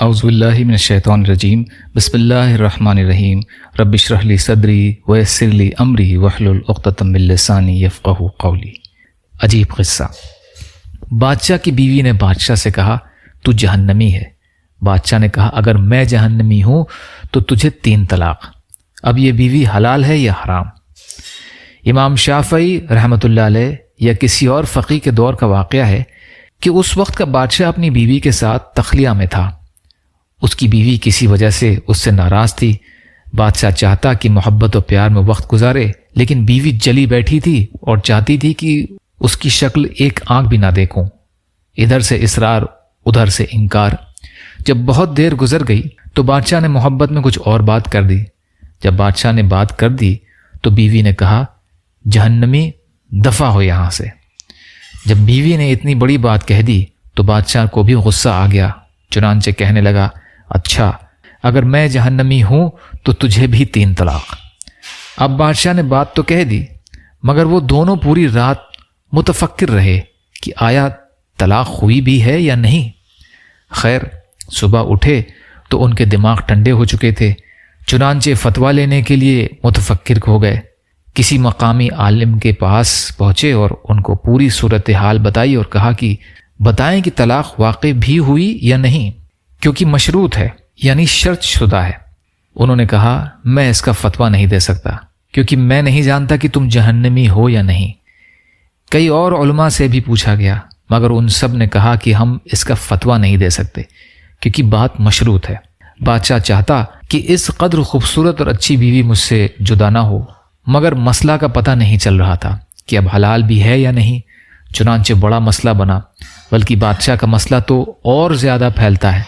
اعوذ باللہ من الشیطان الرجیم بسم اللہ الرحمن الرحیم رب اشرح لی صدری ویسر لی امری واحلل عقدۃ من لسانی یفقہوا قولی۔ عجیب قصہ۔ بادشاہ کی بیوی نے بادشاہ سے کہا تو جہنمی ہے۔ بادشاہ نے کہا اگر میں جہنمی ہوں تو تجھے 3 طلاق۔ اب یہ بیوی حلال ہے یا حرام؟ امام شافعی رحمۃ اللہ علیہ یا کسی اور فقیہ کے دور کا واقعہ ہے کہ اس وقت کا بادشاہ اپنی بیوی کے ساتھ تخلیہ میں تھا۔ اس کی بیوی کسی وجہ سے اس سے ناراض تھی۔ بادشاہ چاہتا کہ محبت و پیار میں وقت گزارے، لیکن بیوی جلی بیٹھی تھی اور چاہتی تھی کہ اس کی شکل ایک آنکھ بھی نہ دیکھوں۔ ادھر سے اصرار، ادھر سے انکار۔ جب بہت دیر گزر گئی تو بادشاہ نے محبت میں کچھ اور بات کر دی۔ جب بادشاہ نے بات کر دی تو بیوی نے کہا جہنمی دفع ہو یہاں سے۔ جب بیوی نے اتنی بڑی بات کہہ دی تو بادشاہ کو بھی غصہ آ گیا، چنانچہ کہنے لگا اچھا اگر میں جہنمی ہوں تو تجھے بھی 3 طلاق۔ اب بادشاہ نے بات تو کہہ دی، مگر وہ دونوں پوری رات متفکر رہے کہ آیا طلاق ہوئی بھی ہے یا نہیں۔ خیر صبح اٹھے تو ان کے دماغ ٹھنڈے ہو چکے تھے، چنانچہ فتویٰ لینے کے لیے متفکر ہو گئے۔ کسی مقامی عالم کے پاس پہنچے اور ان کو پوری صورتحال بتائی اور کہا کہ بتائیں کہ طلاق واقع بھی ہوئی یا نہیں، کیونکہ مشروط ہے یعنی شرط شدہ ہے۔ انہوں نے کہا میں اس کا فتویٰ نہیں دے سکتا کیونکہ میں نہیں جانتا کہ تم جہنمی ہو یا نہیں۔ کئی اور علماء سے بھی پوچھا گیا مگر ان سب نے کہا کہ ہم اس کا فتویٰ نہیں دے سکتے کیونکہ بات مشروط ہے۔ بادشاہ چاہتا کہ اس قدر خوبصورت اور اچھی بیوی مجھ سے جدا نہ ہو، مگر مسئلہ کا پتہ نہیں چل رہا تھا کہ اب حلال بھی ہے یا نہیں۔ چنانچہ بڑا مسئلہ بنا، بلکہ بادشاہ کا مسئلہ تو اور زیادہ پھیلتا ہے۔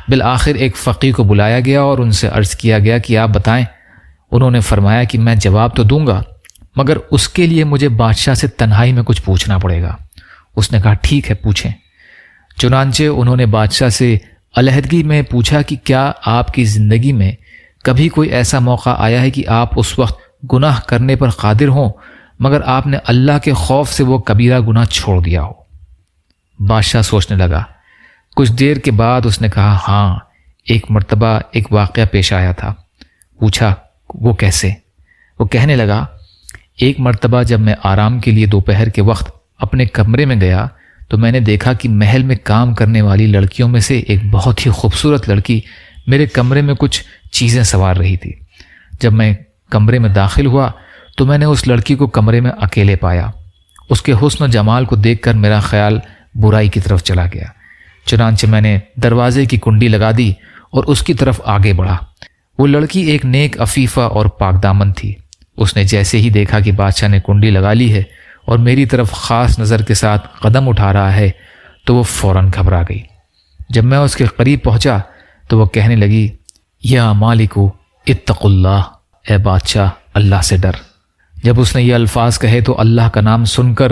بالآخر ایک فقیہ کو بلایا گیا اور ان سے عرض کیا گیا کہ آپ بتائیں۔ انہوں نے فرمایا کہ میں جواب تو دوں گا مگر اس کے لیے مجھے بادشاہ سے تنہائی میں کچھ پوچھنا پڑے گا۔ اس نے کہا ٹھیک ہے پوچھیں۔ چنانچہ انہوں نے بادشاہ سے علیحدگی میں پوچھا کہ کیا آپ کی زندگی میں کبھی کوئی ایسا موقع آیا ہے کہ آپ اس وقت گناہ کرنے پر قادر ہوں مگر آپ نے اللہ کے خوف سے وہ کبیرہ گناہ چھوڑ دیا ہو؟ بادشاہ سوچنے لگا۔ کچھ دیر کے بعد اس نے کہا ہاں ایک مرتبہ ایک واقعہ پیش آیا تھا۔ پوچھا وہ کیسے؟ وہ کہنے لگا ایک مرتبہ جب میں آرام کے لیے دوپہر کے وقت اپنے کمرے میں گیا تو میں نے دیکھا کہ محل میں کام کرنے والی لڑکیوں میں سے ایک بہت ہی خوبصورت لڑکی میرے کمرے میں کچھ چیزیں سنوار رہی تھی۔ جب میں کمرے میں داخل ہوا تو میں نے اس لڑکی کو کمرے میں اکیلے پایا۔ اس کے حسن و جمال کو دیکھ کر میرا خیال برائی کی طرف چلا گیا، چنانچہ میں نے دروازے کی کنڈی لگا دی اور اس کی طرف آگے بڑھا۔ وہ لڑکی ایک نیک عفیفہ اور پاک دامن تھی۔ اس نے جیسے ہی دیکھا کہ بادشاہ نے کنڈی لگا لی ہے اور میری طرف خاص نظر کے ساتھ قدم اٹھا رہا ہے تو وہ فوراً گھبرا گئی۔ جب میں اس کے قریب پہنچا تو وہ کہنے لگی یا مالکو اتق اللہ، اے بادشاہ اللہ سے ڈر۔ جب اس نے یہ الفاظ کہے تو اللہ کا نام سن کر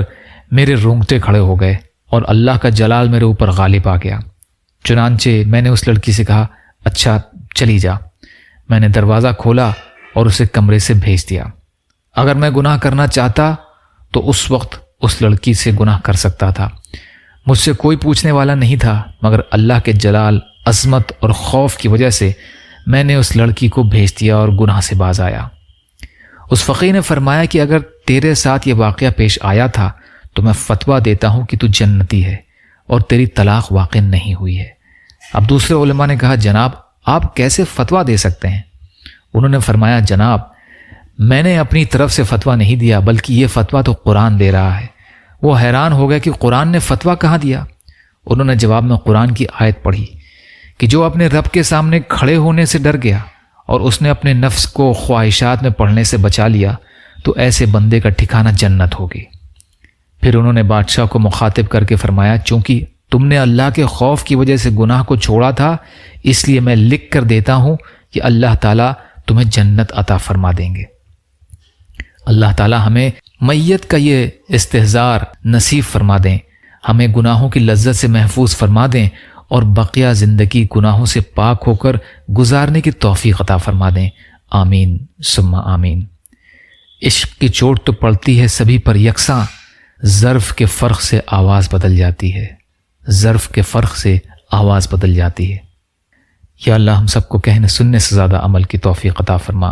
میرے رونگٹے کھڑے ہو گئے اور اللہ کا جلال میرے اوپر غالب آ گیا۔ چنانچہ میں نے اس لڑکی سے کہا اچھا چلی جا۔ میں نے دروازہ کھولا اور اسے کمرے سے بھیج دیا۔ اگر میں گناہ کرنا چاہتا تو اس وقت اس لڑکی سے گناہ کر سکتا تھا۔ مجھ سے کوئی پوچھنے والا نہیں تھا مگر اللہ کے جلال، عظمت اور خوف کی وجہ سے میں نے اس لڑکی کو بھیج دیا اور گناہ سے باز آیا۔ اس فقیہ نے فرمایا کہ اگر تیرے ساتھ یہ واقعہ پیش آیا تھا تو میں فتویٰ دیتا ہوں کہ تو جنتی ہے اور تیری طلاق واقع نہیں ہوئی ہے۔ اب دوسرے علماء نے کہا جناب آپ کیسے فتویٰ دے سکتے ہیں؟ انہوں نے فرمایا جناب میں نے اپنی طرف سے فتویٰ نہیں دیا بلکہ یہ فتویٰ تو قرآن دے رہا ہے۔ وہ حیران ہو گئے کہ قرآن نے فتویٰ کہاں دیا؟ انہوں نے جواب میں قرآن کی آیت پڑھی کہ جو اپنے رب کے سامنے کھڑے ہونے سے ڈر گیا اور اس نے اپنے نفس کو خواہشات میں پڑھنے سے بچا لیا تو ایسے بندے کا ٹھکانہ جنت ہوگی۔ پھر انہوں نے بادشاہ کو مخاطب کر کے فرمایا چونکہ تم نے اللہ کے خوف کی وجہ سے گناہ کو چھوڑا تھا اس لیے میں لکھ کر دیتا ہوں کہ اللہ تعالیٰ تمہیں جنت عطا فرما دیں گے۔ اللہ تعالیٰ ہمیں میت کا یہ استحضار نصیب فرما دیں، ہمیں گناہوں کی لذت سے محفوظ فرما دیں اور بقیہ زندگی گناہوں سے پاک ہو کر گزارنے کی توفیق عطا فرما دیں۔ آمین ثم آمین۔ عشق کی چوٹ تو پڑتی ہے سبھی پر یکساں، ظرف کے فرق سے آواز بدل جاتی ہے، ظرف کے فرق سے آواز بدل جاتی ہے۔ یا اللہ ہم سب کو کہنے سننے سے زیادہ عمل کی توفیق عطا فرما۔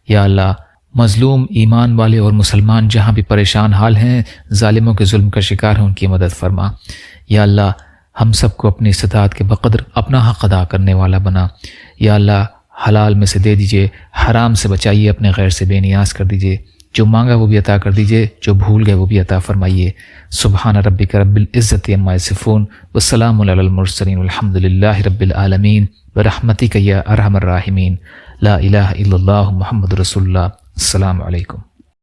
یا اللہ مظلوم ایمان والے اور مسلمان جہاں بھی پریشان حال ہیں، ظالموں کے ظلم کا شکار ہیں، ان کی مدد فرما۔ یا اللہ ہم سب کو اپنی استطاعت کے بقدر اپنا حق ادا کرنے والا بنا۔ یا اللہ حلال میں سے دے دیجئے، حرام سے بچائیے، اپنے غیر سے بے نیاز کر دیجئے، جو مانگا وہ بھی عطا کر دیجئے، جو بھول گئے وہ بھی عطا فرمائیے۔ سبحان ربک رب العزت عما یصفون وسلام علی المرسلین والحمد للہ رب العالمین برحمتک یا ارحم الراحمین۔ لا الہ الا اللہ محمد رسول اللہ۔ السلام علیکم۔